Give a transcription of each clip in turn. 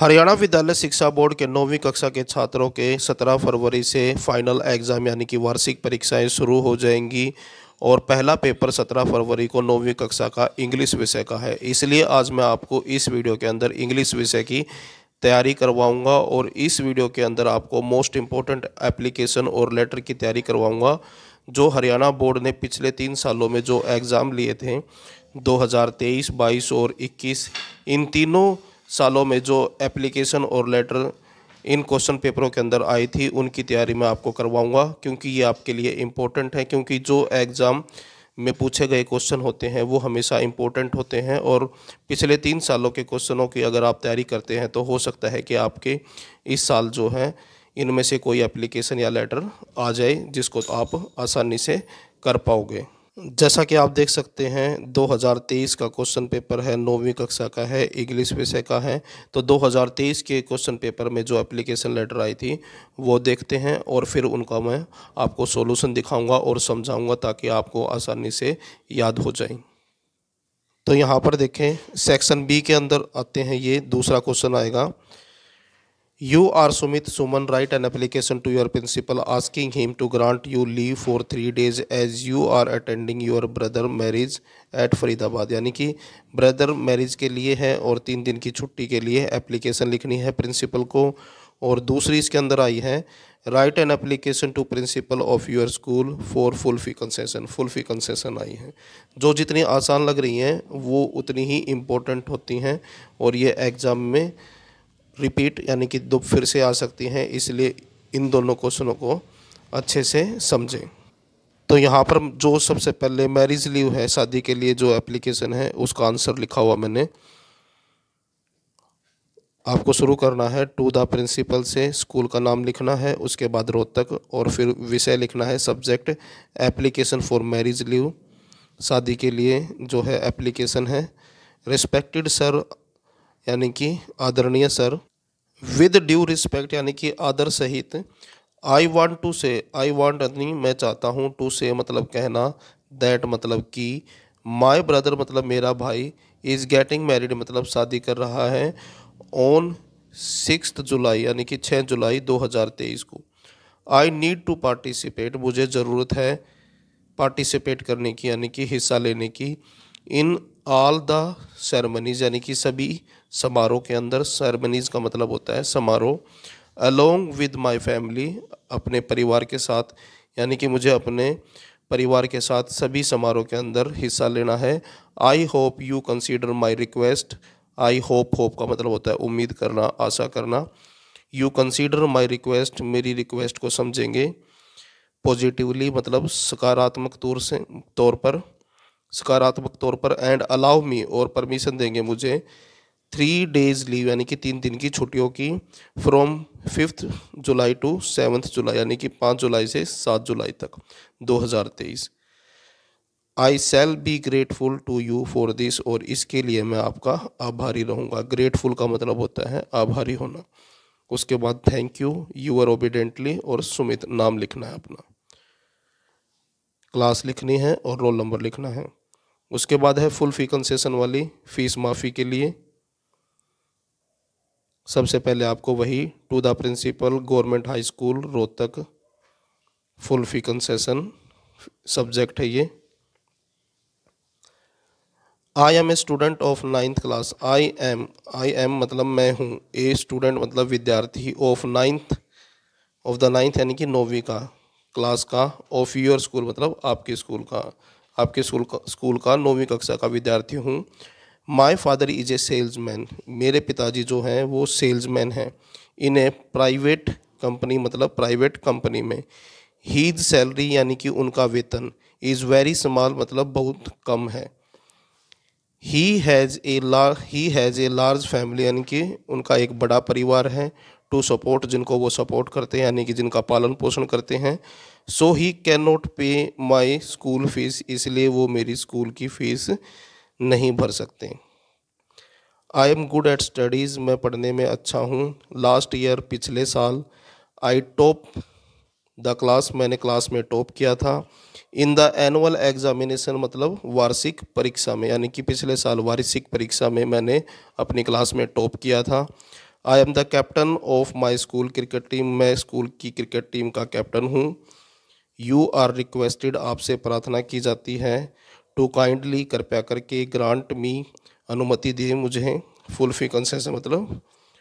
हरियाणा विद्यालय शिक्षा बोर्ड के 9वीं कक्षा के छात्रों के 17 फरवरी से फाइनल एग्ज़ाम यानी कि वार्षिक परीक्षाएं शुरू हो जाएंगी और पहला पेपर 17 फरवरी को 9वीं कक्षा का इंग्लिश विषय का है। इसलिए आज मैं आपको इस वीडियो के अंदर इंग्लिश विषय की तैयारी करवाऊंगा और इस वीडियो के अंदर आपको मोस्ट इम्पोर्टेंट एप्लीकेशन और लेटर की तैयारी करवाऊंगा जो हरियाणा बोर्ड ने पिछले 3 सालों में जो एग्ज़ाम लिए थे 2023, 22 और 21, इन तीनों सालों में जो एप्लीकेशन और लेटर इन क्वेश्चन पेपरों के अंदर आई थी उनकी तैयारी मैं आपको करवाऊंगा, क्योंकि ये आपके लिए इम्पोर्टेंट है। क्योंकि जो एग्ज़ाम में पूछे गए क्वेश्चन होते हैं वो हमेशा इम्पोर्टेंट होते हैं और पिछले 3 सालों के क्वेश्चनों की अगर आप तैयारी करते हैं तो हो सकता है कि आपके इस साल जो है इनमें से कोई एप्लीकेशन या लेटर आ जाए जिसको आप आसानी से कर पाओगे। जैसा कि आप देख सकते हैं 2023 का क्वेश्चन पेपर है, 9वीं कक्षा का है, इंग्लिश विषय का है। तो 2023 के क्वेश्चन पेपर में जो एप्लीकेशन लेटर आई थी वो देखते हैं और फिर उनका मैं आपको सॉल्यूशन दिखाऊंगा और समझाऊंगा ताकि आपको आसानी से याद हो जाए। तो यहाँ पर देखें, सेक्शन बी के अंदर आते हैं, ये दूसरा क्वेश्चन आएगा। You are Sumit Suman, write an application to your principal asking him to grant you leave for 3 days as you are attending your brother marriage at Faridabad. यानी कि ब्रदर मैरिज के लिए है और 3 दिन की छुट्टी के लिए एप्लीकेशन लिखनी है प्रिंसिपल को। और दूसरी इसके अंदर आई है, write an application to principal of your school for full fee concession. Full fee concession आई है। जो जितनी आसान लग रही हैं वो उतनी ही इम्पोर्टेंट होती हैं और ये एग्ज़ाम में रिपीट यानी कि दो फिर से आ सकती हैं, इसलिए इन दोनों क्वेश्चनों को अच्छे से समझें। तो यहाँ पर जो सबसे पहले मैरिज लीव है, शादी के लिए जो एप्लीकेशन है, उसका आंसर लिखा हुआ मैंने। आपको शुरू करना है टू द प्रिंसिपल से, स्कूल का नाम लिखना है, उसके बाद रोहतक और फिर विषय लिखना है subject application for marriage leave, शादी के लिए जो है एप्लीकेशन है। रिस्पेक्टेड सर यानी कि आदरणीय सर, विद ड्यू रिस्पेक्ट यानी कि आदर सहित। आई वॉन्ट टू से, आई वॉन्ट नहीं मैं चाहता हूँ, टू से मतलब कहना, दैट मतलब कि, माई ब्रदर मतलब मेरा भाई, इज़ गेटिंग मैरिड मतलब शादी कर रहा है, ऑन 6 जुलाई यानी कि 6 जुलाई 2023 को। आई नीड टू पार्टिसिपेट मुझे ज़रूरत है पार्टिसिपेट करने की यानी कि हिस्सा लेने की, इन ऑल द सेरेमनीज यानी कि सभी समारोह के अंदर, सेरेमनीज का मतलब होता है समारोह, अलोंग विद माय फैमिली अपने परिवार के साथ, यानी कि मुझे अपने परिवार के साथ सभी समारोह के अंदर हिस्सा लेना है। I hope you consider my request, I hope, hope का मतलब होता है उम्मीद करना, आशा करना। यू कंसीडर माय रिक्वेस्ट मेरी रिक्वेस्ट को समझेंगे, पॉजिटिवली मतलब सकारात्मक तौर पर, सकारात्मक तौर पर, एंड अलाउ मी और परमिशन देंगे मुझे 3 डेज़ लीव यानी कि 3 दिन की छुट्टियों की, फ्रॉम 5 जुलाई टू 7 जुलाई यानी कि 5 जुलाई से 7 जुलाई तक 2023। I shall be grateful to you for this और इसके लिए मैं आपका आभारी रहूँगा। ग्रेटफुल का मतलब होता है आभारी होना। उसके बाद थैंक यू, यूअर ओबीडेंटली और सुमित नाम लिखना है अपना, क्लास लिखनी है और रोल नंबर लिखना है। उसके बाद है फुल फी कंसेशन वाली, फीस माफ़ी के लिए। सबसे पहले आपको वही to the principal government high school Rohtak, full fee concession subject है ये। I am a student of 9th class, I am मतलब मैं हूँ, ए स्टूडेंट मतलब विद्यार्थी, ऑफ 9th यानी कि 9वीं का, क्लास का, ऑफ योर स्कूल मतलब आपके स्कूल का, आपके स्कूल का 9वीं कक्षा का विद्यार्थी हूँ। My father is a salesman मेरे पिताजी जो हैं वो सेल्समैन हैं। इन ए प्राइवेट कंपनी मतलब प्राइवेट कंपनी में। हीज सैलरी यानी कि उनका वेतन, इज़ वेरी स्मॉल मतलब बहुत कम है। He has a large family यानी कि उनका एक बड़ा परिवार है। टू सपोर्ट जिनको वो सपोर्ट करते हैं यानी कि जिनका पालन पोषण करते हैं। सो ही कैन नॉट पे माई स्कूल फीस इसलिए वो मेरी स्कूल की फ़ीस नहीं भर सकते। आई एम गुड एट स्टडीज़ मैं पढ़ने में अच्छा हूँ। लास्ट ईयर पिछले साल, आई टॉप द क्लास मैंने क्लास में टॉप किया था। इन द एनुअल एग्जामिनेशन मतलब वार्षिक परीक्षा में, यानी कि पिछले साल वार्षिक परीक्षा में मैंने अपनी क्लास में टॉप किया था। I am the captain of my school cricket team, मैं स्कूल की क्रिकेट टीम का कैप्टन हूँ। यू आर रिक्वेस्टेड, आपसे प्रार्थना की जाती है। टू काइंडली, कृपया करके। ग्रांट मी, अनुमति दिए मुझे। फुल फी कंसेशन मतलब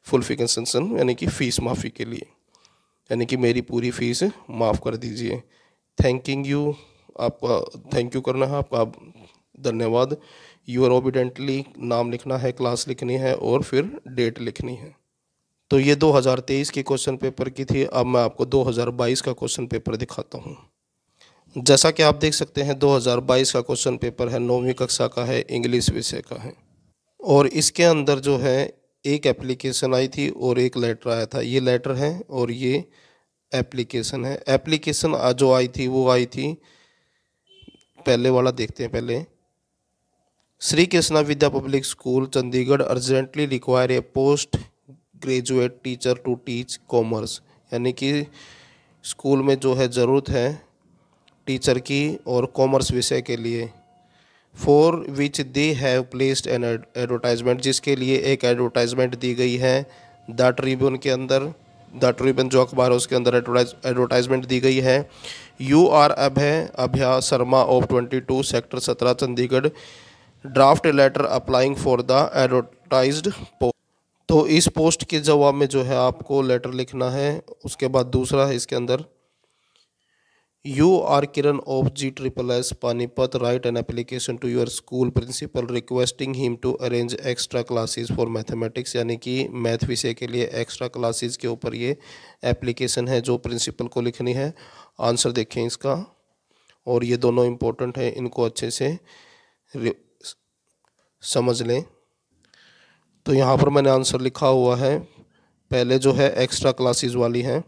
फुल फी कंसेशन यानी कि फ़ीस माफ़ी के लिए, यानी कि मेरी पूरी फ़ीस माफ़ कर दीजिए। थैंकिंग यू, आपका थैंक यू करना है, आपका धन्यवाद। यू आर ओबिडेंटली, नाम लिखना है, क्लास लिखनी है और फिर डेट लिखनी है। तो ये 2023 के क्वेश्चन पेपर की थी। अब मैं आपको 2022 का क्वेश्चन पेपर दिखाता हूँ। जैसा कि आप देख सकते हैं 2022 का क्वेश्चन पेपर है, 9वीं कक्षा का है, इंग्लिश विषय का है। और इसके अंदर जो है एक एप्लीकेशन आई थी और एक लेटर आया था। ये लेटर है और ये एप्लीकेशन है। एप्लीकेशन जो आई थी वो आई थी, पहले वाला देखते हैं पहले। Shri Krishna Vidya public school Chandigarh urgently require a post graduate teacher to teach commerce, यानी कि स्कूल में जो है ज़रूरत है टीचर की और कॉमर्स विषय के लिए। For which they have placed an advertisement, जिसके लिए एक एडवर्टाइजमेंट दी गई है द ट्रिब्यून के अंदर। द ट्रिब्यून जो अखबार है उसके अंदर एडवर्टाइजमेंट दी गई है। You are Abhaya Sharma of 22 sector 17 Chandigarh draft letter applying for the advertised post. तो इस पोस्ट के जवाब में जो है आपको लेटर लिखना है। उसके बाद दूसरा है इसके अंदर, you are Kiran of GSSS Panipat write an application to your school principal requesting him to arrange extra classes for mathematics, यानी कि मैथ विषय के लिए एक्स्ट्रा क्लासेस के ऊपर ये एप्लीकेशन है जो प्रिंसिपल को लिखनी है। आंसर देखें इसका, और ये दोनों इम्पोर्टेंट है, इनको अच्छे से समझ लें। तो यहाँ पर मैंने आंसर लिखा हुआ है। पहले जो है एक्स्ट्रा क्लासेस वाली है,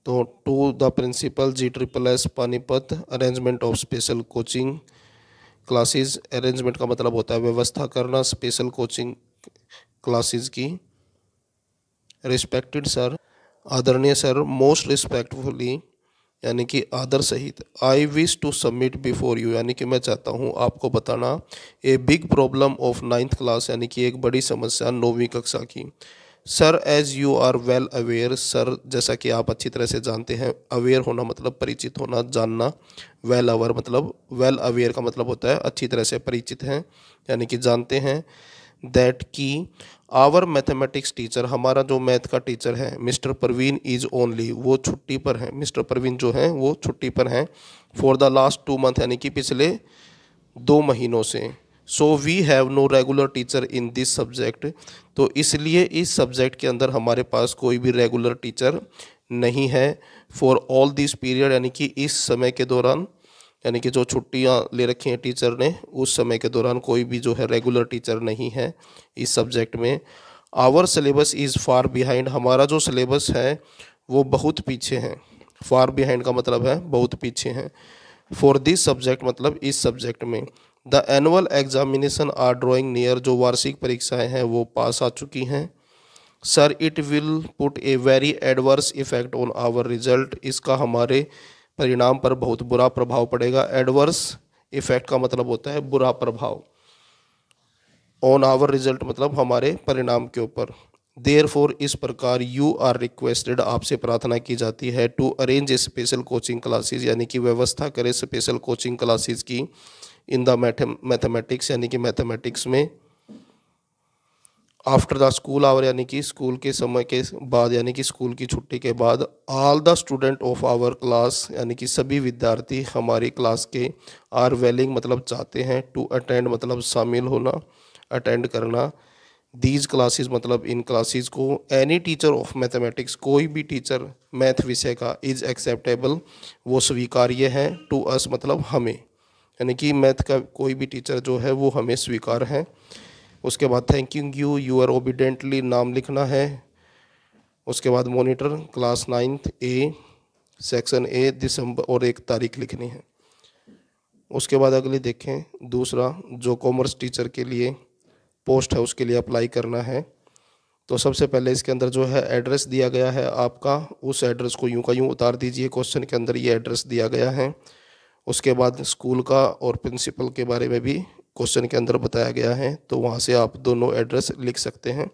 तो to the principal GSSS Panipat arrangement of special coaching classes. Arrangement का मतलब होता है व्यवस्था करना स्पेशल कोचिंग क्लासेस की। रिस्पेक्टेड सर, आदरणीय सर, मोस्ट रिस्पेक्टफुली यानी कि आदर सहित। I wish to submit before you, यानी कि मैं चाहता हूँ आपको बताना। A big problem of 9th class, यानी कि एक बड़ी समस्या 9वीं कक्षा की। Sir as you are well aware, sir जैसा कि आप अच्छी तरह से जानते हैं। अवेयर होना मतलब परिचित होना, जानना। वेल अवर मतलब वेल अवेयर का मतलब होता है अच्छी तरह से परिचित हैं, यानी कि जानते हैं। दैट की आवर मैथमेटिक्स टीचर, हमारा जो मैथ का टीचर है मिस्टर परवीन इज ओनली, वो छुट्टी पर हैं। मिस्टर परवीन जो हैं वो छुट्टी पर हैं। फॉर द लास्ट 2 मंथ, यानी कि पिछले 2 महीनों से। So we have no regular teacher in this subject, तो इसलिए इस सब्जेक्ट के अंदर हमारे पास कोई भी रेगुलर टीचर नहीं है। फॉर ऑल दिस पीरियड, यानी कि इस समय के दौरान, यानी कि जो छुट्टियां ले रखी हैं टीचर ने, उस समय के दौरान कोई भी जो है रेगुलर टीचर नहीं है इस सब्जेक्ट में। Our syllabus is far behind, हमारा जो सिलेबस है वो बहुत पीछे है। फार बिहाइंड का मतलब है बहुत पीछे हैं। फॉर दिस सब्जेक्ट मतलब इस सब्जेक्ट में। The annual examination are drawing near, जो वार्षिक परीक्षाएं हैं वो पास आ चुकी हैं। Sir it will put a very adverse effect on our result, इसका हमारे परिणाम पर बहुत बुरा प्रभाव पड़ेगा। एडवर्स इफेक्ट का मतलब होता है बुरा प्रभाव। ऑन आवर रिजल्ट मतलब हमारे परिणाम के ऊपर। देयरफॉर, इस प्रकार, यू आर रिक्वेस्टेड, आपसे प्रार्थना की जाती है। To arrange a special coaching classes, यानी कि व्यवस्था करें स्पेशल कोचिंग क्लासेस की। इन द मैथमेटिक्स, यानी कि मैथमेटिक्स में। आफ्टर द स्कूल आवर, यानी कि स्कूल के समय के बाद, यानी कि स्कूल की छुट्टी के बाद। All the student of our class, यानी कि सभी विद्यार्थी हमारी क्लास के। आर वेलिंग मतलब चाहते हैं। टू अटेंड मतलब शामिल होना, अटेंड करना। दीज क्लासेस मतलब इन क्लासेस को। एनी टीचर ऑफ मैथमेटिक्स, कोई भी टीचर मैथ विषय का। इज एक्सेप्टेबल, वो स्वीकार्य है। टू अस मतलब हमें, यानी कि मैथ का कोई भी टीचर जो है वो हमें स्वीकार है। उसके बाद thanking you, you are obediently, नाम लिखना है। उसके बाद monitor class 9th A section A दिसंबर, और एक तारीख लिखनी है। उसके बाद अगले देखें, दूसरा जो कॉमर्स टीचर के लिए पोस्ट है उसके लिए अप्लाई करना है। तो सबसे पहले इसके अंदर जो है एड्रेस दिया गया है आपका, उस एड्रेस को यूं का यूं उतार दीजिए। क्वेश्चन के अंदर ये एड्रेस दिया गया है। उसके बाद स्कूल का और प्रिंसिपल के बारे में भी क्वेश्चन के अंदर बताया गया है, तो वहाँ से आप दोनों एड्रेस लिख सकते हैं।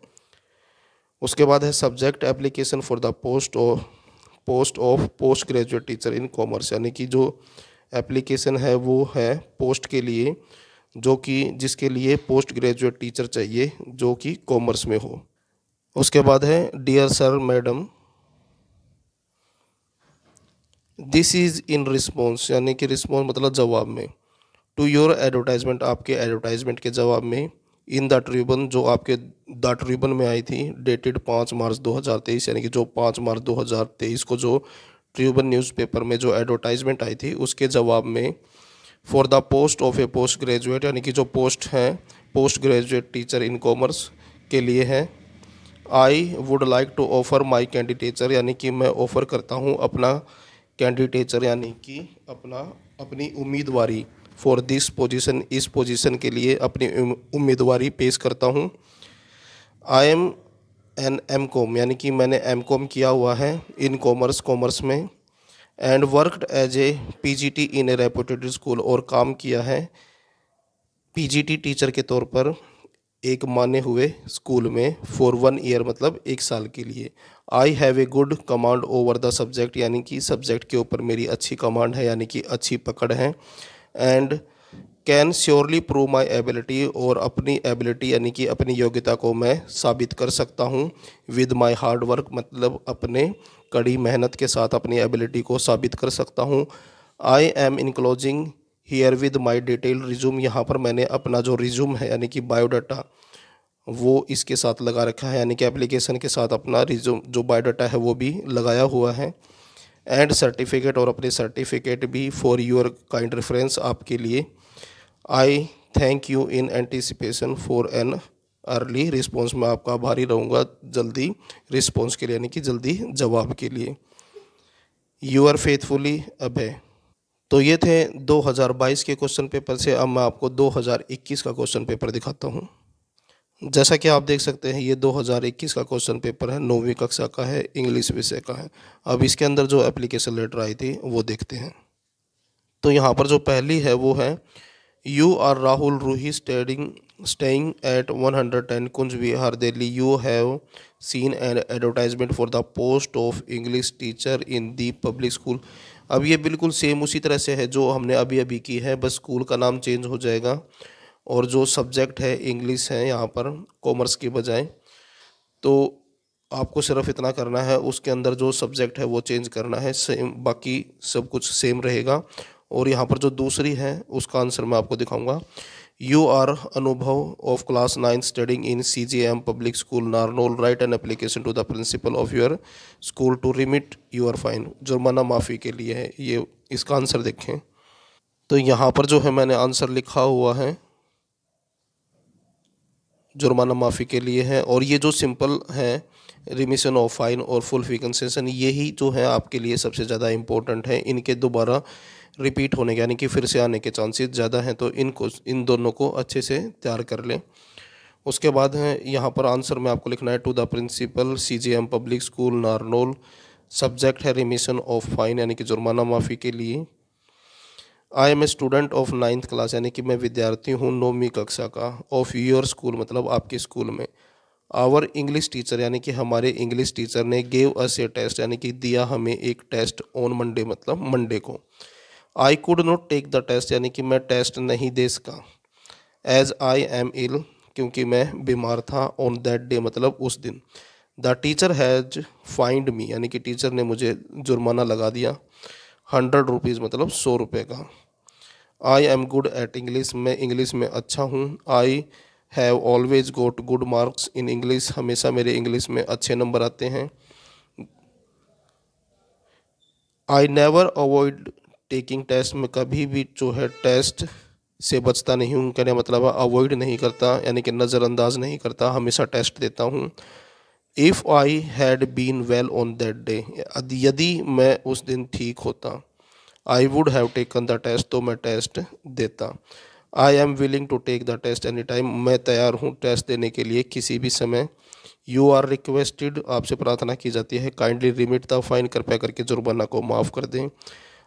उसके बाद है subject application for the post graduate teacher in commerce, यानी कि जो एप्लीकेशन है वो है पोस्ट के लिए, जो कि जिसके लिए पोस्ट ग्रेजुएट टीचर चाहिए जो कि कॉमर्स में हो। उसके बाद है dear sir madam, this is in response, यानी कि रिस्पॉन्स मतलब जवाब में, टू योर एडवर्टाइजमेंट, आपके एडवर्टाइजमेंट के जवाब में, इन द ट्रिब्यून, जो आपके द ट्रिब्यून में आई थी, डेटेड 5 मार्च 2023, यानी कि जो 5 मार्च 2023 को जो ट्रिब्यून न्यूज़पेपर में जो एडवर्टाइजमेंट आई थी उसके जवाब में, for the post of a post graduate, यानी कि जो पोस्ट है post graduate teacher in commerce के लिए है, I would like to offer my candidature, यानी कि मैं ऑफ़र करता हूँ अपना कैंडिडेचर, यानी कि अपनी उम्मीदवारी, फॉर दिस पोजीशन, इस पोजीशन के लिए अपनी उम्मीदवारी पेश करता हूँ। I am an M Com, यानी कि मैंने एम कॉम किया हुआ है इन कॉमर्स में, and worked as a PGT in a reputed school, और काम किया है पीजीटी टीचर के तौर पर एक माने हुए स्कूल में, फॉर 1 ईयर मतलब 1 साल के लिए। I have a good command over the subject, यानी कि सब्जेक्ट के ऊपर मेरी अच्छी कमांड है, यानी कि अच्छी पकड़ है। And can surely prove my ability, और अपनी एबिलिटी यानी कि अपनी योग्यता को मैं साबित कर सकता हूँ, विद माई हार्ड वर्क मतलब अपने कड़ी मेहनत के साथ अपनी एबिलिटी को साबित कर सकता हूँ। I M enclosing here with my detail resume, यहाँ पर मैंने अपना जो रिज्यूम है यानी कि बायोडाटा वो इसके साथ लगा रखा है, यानी कि एप्लीकेशन के साथ अपना रिज्यूम जो बायोडाटा है वो भी लगाया हुआ है। एंड सर्टिफिकेट, और अपने सर्टिफिकेट भी, फॉर योर काइंड रेफरेंस, आपके लिए। आई thank you in anticipation for an early response, मैं आपका आभारी रहूँगा जल्दी रिस्पॉन्स के लिए, यानी कि जल्दी जवाब के लिए। यू आर फेथफुली अभय। तो ये थे 2022 के क्वेश्चन पेपर से। अब मैं आपको 2021 का क्वेश्चन पेपर दिखाता हूँ। जैसा कि आप देख सकते हैं ये 2021 का क्वेश्चन पेपर है, 9वीं कक्षा का है, इंग्लिश विषय का है। अब इसके अंदर जो एप्लीकेशन लेटर आई थी वो देखते हैं। तो यहाँ पर जो पहली है वो है, you are Rahul Roohi staying at 110 Kunj Vihar Delhi, you have seen an advertisement for the post of English teacher in the public school. अब ये बिल्कुल सेम उसी तरह से है जो हमने अभी अभी की है, बस स्कूल का नाम चेंज हो जाएगा और जो सब्जेक्ट है इंग्लिश है यहाँ पर कॉमर्स के बजाय। तो आपको सिर्फ इतना करना है, उसके अंदर जो सब्जेक्ट है वो चेंज करना है, सेम बाकी सब कुछ सेम रहेगा। और यहाँ पर जो दूसरी है उसका आंसर मैं आपको दिखाऊंगा। You are Anubhav of class 9 studying in CGM public school Narnaul, write an application to the principal of your school to remit your fine, जुर्माना माफ़ी के लिए है ये। इसका आंसर देखें तो यहाँ पर जो है मैंने आंसर लिखा हुआ है जुर्माना माफ़ी के लिए है, और ये जो सिंपल है रिमिशन ऑफ फाइन और फुल फी कंसेशन, यही जो है आपके लिए सबसे ज़्यादा इम्पोर्टेंट है। इनके दोबारा रिपीट होने के यानी कि फिर से आने के चांसेस ज़्यादा हैं, तो इन दोनों को अच्छे से तैयार कर लें। उसके बाद है यहाँ पर आंसर में आपको लिखना है, to the principal CGM public school Narnaul, subject है रिमिशन ऑफ फाइन यानी कि जुर्माना माफ़ी के लिए। I am a student of 9th class, यानी कि मैं विद्यार्थी हूँ 9वीं कक्षा का, ऑफ योर स्कूल मतलब आपके स्कूल में। आवर इंग्लिश टीचर, यानी कि हमारे इंग्लिश टीचर ने, गेव अस ए टेस्ट, यानी कि दिया हमें एक टेस्ट, ऑन मंडे मतलब मंडे को। I could not take the test, यानी कि मैं टेस्ट नहीं दे सका। एज आई एम इल, क्योंकि मैं बीमार था। ऑन दैट डे मतलब उस दिन। The teacher has find me, यानी कि टीचर ने मुझे जुर्माना लगा दिया 100 रुपीज़ मतलब 100 रुपये का। I am good at English, मैं इंग्लिश में अच्छा हूँ। I have always got good marks in English, हमेशा मेरे इंग्लिश में अच्छे नंबर आते हैं। I never avoid taking test, में कभी भी जो है टेस्ट से बचता नहीं हूँ, कहने मतलब अवॉइड नहीं करता यानी कि नज़रअंदाज नहीं करता, हमेशा टेस्ट देता हूँ। If I had been well on that day, यदि मैं उस दिन ठीक होता। I would have taken the test, तो मैं टेस्ट देता। I am willing to take the test any time, मैं तैयार हूँ टेस्ट देने के लिए किसी भी समय। यू आर रिक्वेस्टेड, आपसे प्रार्थना की जाती है। काइंडली रिमिट द फाइन, कृपया करके जुर्माना को माफ़ कर दें।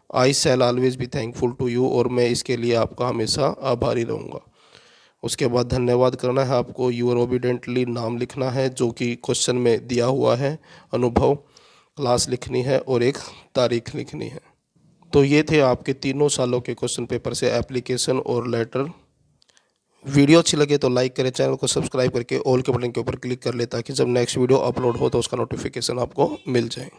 I shall always be thankful to you, और मैं इसके लिए आपका हमेशा आभारी रहूँगा। उसके बाद धन्यवाद करना है आपको, यूर ओबिडेंटली नाम लिखना है जो कि क्वेश्चन में दिया हुआ है, अनुभव, क्लास लिखनी है और एक तारीख लिखनी है। तो ये थे आपके तीनों सालों के क्वेश्चन पेपर से एप्लीकेशन और लेटर। वीडियो अच्छी लगे तो लाइक करें, चैनल को सब्सक्राइब करके ऑल के बटन के ऊपर क्लिक कर ले ताकि जब नेक्स्ट वीडियो अपलोड हो तो उसका नोटिफिकेशन आपको मिल जाए।